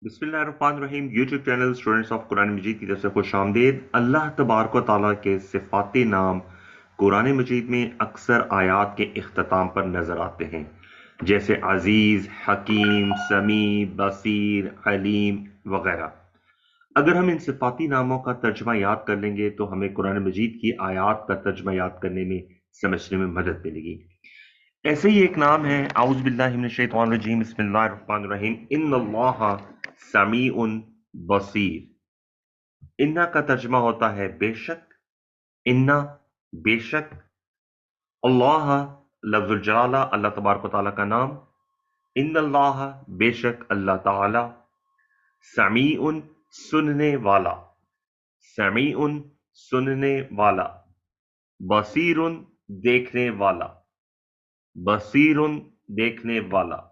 बिस्मिल्लाहिर्रहमानिर्रहीम। YouTube channel students of Quran Majeed की तरफ से खुश आमदीद। अल्लाह तबारक व तआला के सिफाती नाम कुरान मजीद में अक्सर आयात के इख्तिताम पर नजर आते हैं, जैसे अजीज, हकीम, समी, बसीर, अलीम वगैरह। अगर हम इन सिफाती नामों का तर्जमा याद कर लेंगे तो हमें कुरान मजीद की आयात का तर्जमा याद करने में, समझने में मदद मिलेगी। ऐसे ही एक नाम है आउज़ बिल्लाहि मिनश शैतानिर रजीम, बिस्मिल्लाहिर रहमानिर रहीम, इन्नल्लाहा समीउन बसीर। इन्ना का तर्जुमा होता है बेशक, इन्ना बेशक, अल्लाह लफ्जुल जलाला अल्लाह तबारक व तआला का नाम, इन्नल्लाह बेशक अल्लाह ताला, समीउन सुनने वाला, समीउन सुनने वाला, बसीरुन देखने वाला, बसीरुन देखने वाला।